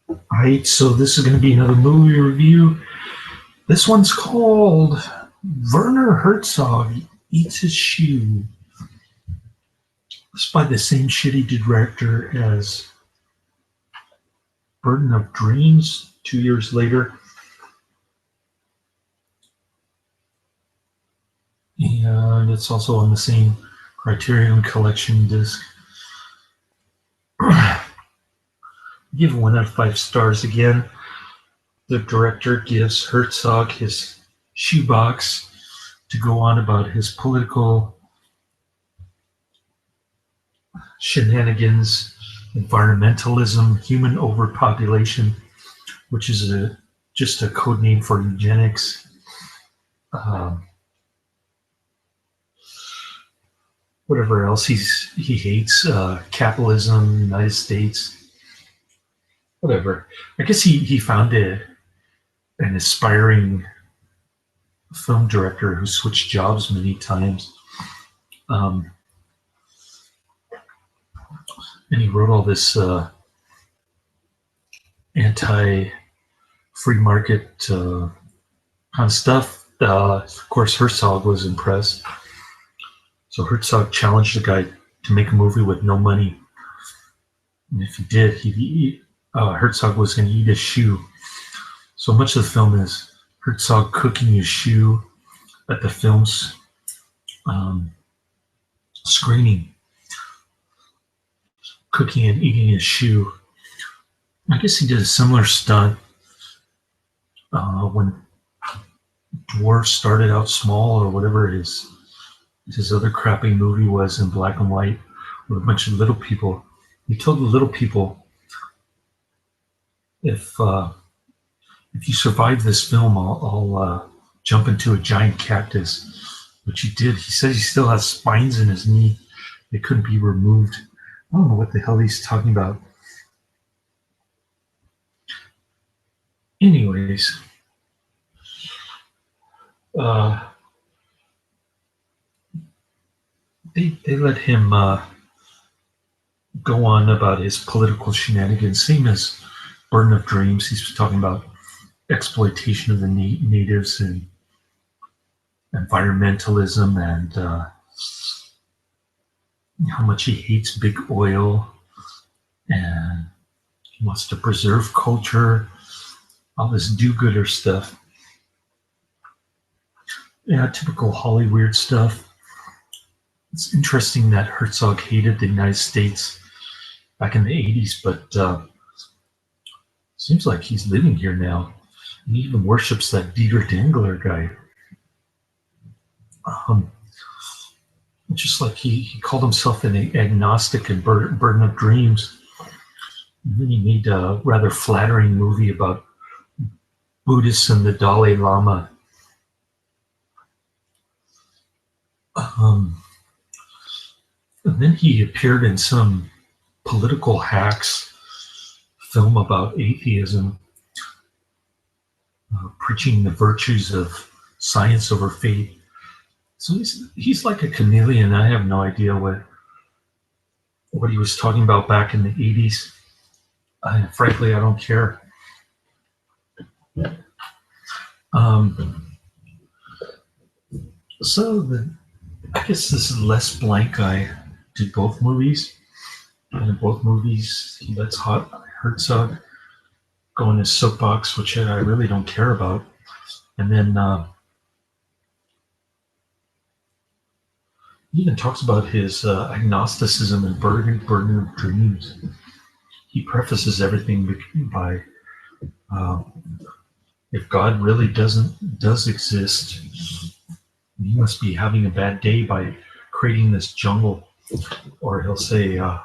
Alright, so this is going to be another movie review. This one's called Werner Herzog Eats His Shoe. It's by the same shitty director as Burden of Dreams 2 years later. And it's also on the same Criterion Collection disc. Give 1 out of 5 stars again. The director gives Herzog his shoebox to go on about his political shenanigans, environmentalism, human overpopulation, which is just a code name for eugenics. Whatever else he hates, capitalism, United States, whatever. I guess he found an aspiring film director who switched jobs many times. And he wrote all this anti-free market kind of stuff. Of course, Herzog was impressed. So Herzog challenged the guy to make a movie with no money. And if he did, Herzog was going to eat his shoe. So much of the film is Herzog cooking his shoe at the film's screening. Cooking and eating his shoe. I guess he did a similar stunt when Dwarf started out small, or whatever his other crappy movie was in black and white with a bunch of little people. He told the little people, if you survive this film, I'll jump into a giant cactus, which he did. He says he still has spines in his knee. They couldn't be removed. I don't know what the hell he's talking about. Anyways, they let him go on about his political shenanigans, same as Burden of Dreams. He's talking about exploitation of the natives and environmentalism and how much he hates big oil and he wants to preserve culture, all this do-gooder stuff. Yeah, typical Hollywood stuff. It's interesting that Herzog hated the United States back in the 80s, but seems like he's living here now. And he even worships that Dieter Dangler guy. Just like he called himself an agnostic in Burden of Dreams. And then he made a rather flattering movie about Buddhists and the Dalai Lama. And then he appeared in some political hacks film about atheism, preaching the virtues of science over faith. So he's like a chameleon. I have no idea what he was talking about back in the 80s. Frankly, I don't care. I guess this is Les Blanc guy did both movies. And in both movies, he lets Herzog go in his soapbox, which I really don't care about. And then he even talks about his agnosticism and Burden of Dreams. He prefaces everything by, if God really does exist, he must be having a bad day by creating this jungle. Or he'll say, I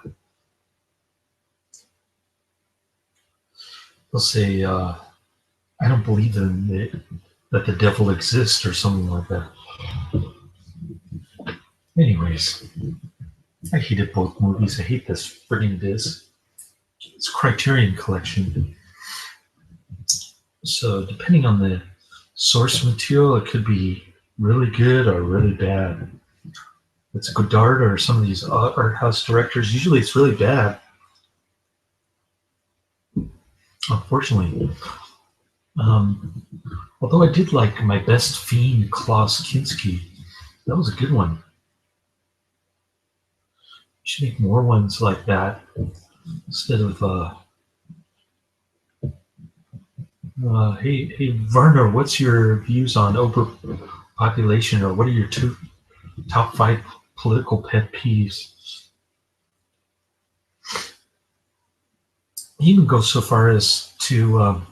don't believe that the devil exists, or something like that. Anyways, I hated both movies. I hate this friggin' disc. It's Criterion Collection. So depending on the source material, it could be really good or really bad. If it's Godard or some of these art house directors, usually it's really bad. unfortunately. Um, Although I did like My Best Fiend, Klaus Kinski. That was a good one. You should make more ones like that instead of hey Werner, what's your views on overpopulation, or what are your top five political pet peeves? He even goes so far as to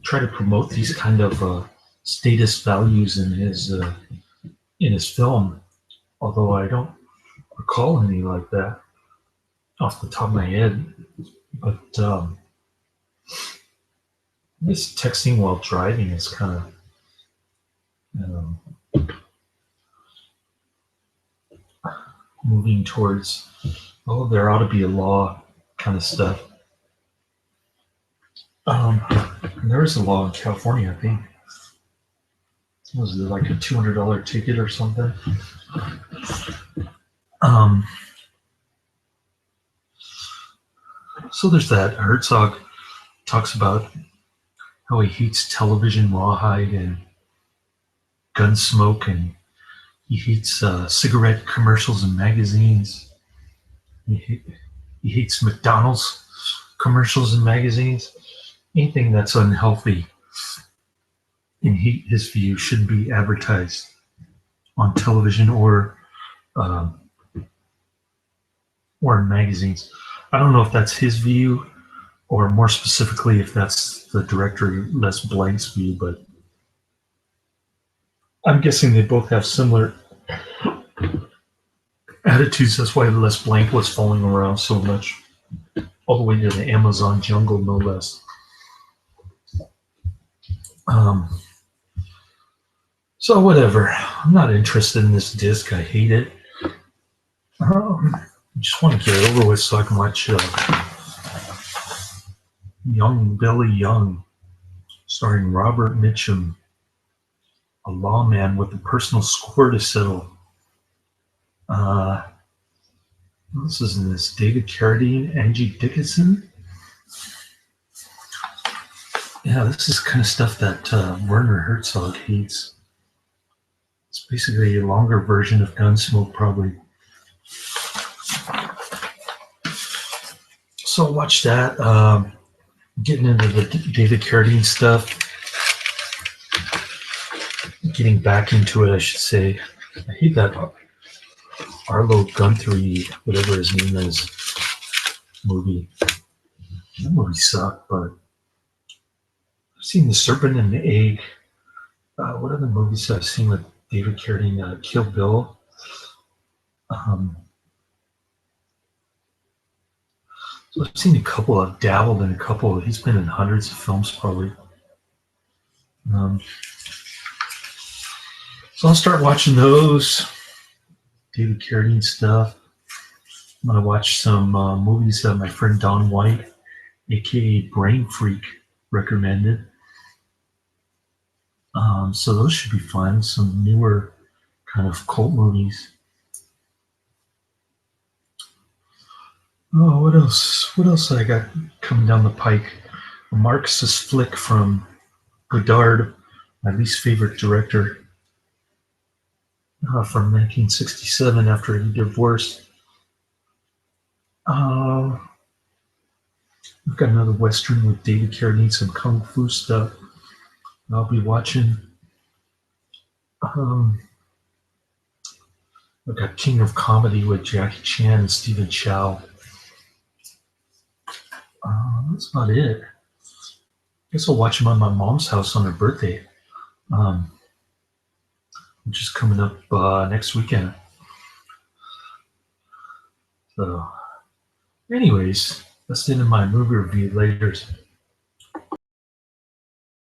try to promote these kind of statist values in his film. Although I don't recall any like that off the top of my head, but this texting while driving is kind of um, moving towards, oh, there ought to be a law kind of stuff. There is a law in California, I think. Was it like a $200 ticket or something? Um, so there's that. Herzog talks about how he hates television rawhide and gun smoke, and he hates cigarette commercials and magazines. He hates McDonald's commercials and magazines. Anything that's unhealthy, in his view, shouldn't be advertised on television um, or in magazines. I don't know if that's his view, or more specifically, if that's the director Les Blank's view, but I'm guessing they both have similar attitudes. That's why Les Blank was falling around so much, all the way to the Amazon jungle, no less. So whatever. I'm not interested in this disc. I hate it. I just want to get it over with so I can watch Young Billy Young, starring Robert Mitchum, a lawman with a personal score to settle. This is in this David Carradine, Angie Dickinson. Yeah, this is kind of stuff that Werner Herzog hates. It's basically a longer version of Gunsmoke, probably. So watch that. Getting into the David Carradine stuff. Getting back into it, I should say. I hate that Arlo Guthrie, whatever his name is, movie. That movie sucked, but I've seen The Serpent and the Egg. What other movies I've seen with David Carradine? Kill Bill. So I've seen a couple. I've dabbled in a couple. He's been in hundreds of films, probably. So I'll start watching those. David Carradine stuff. I'm going to watch some movies that my friend Don White, aka Brain Freak, recommended. So those should be fun. Some newer kind of cult movies. Oh, what else? What else I got coming down the pike? A Marxist flick from Godard, my least favorite director, from 1967 after he divorced. I've got another Western with David Carradine, some Kung Fu stuff I'll be watching. I've got King of Comedy with Jackie Chan and Stephen Chow. That's about it. I guess I'll watch him at my mom's house on her birthday, which is coming up next weekend. So, anyways, that's the end of my movie review. Later.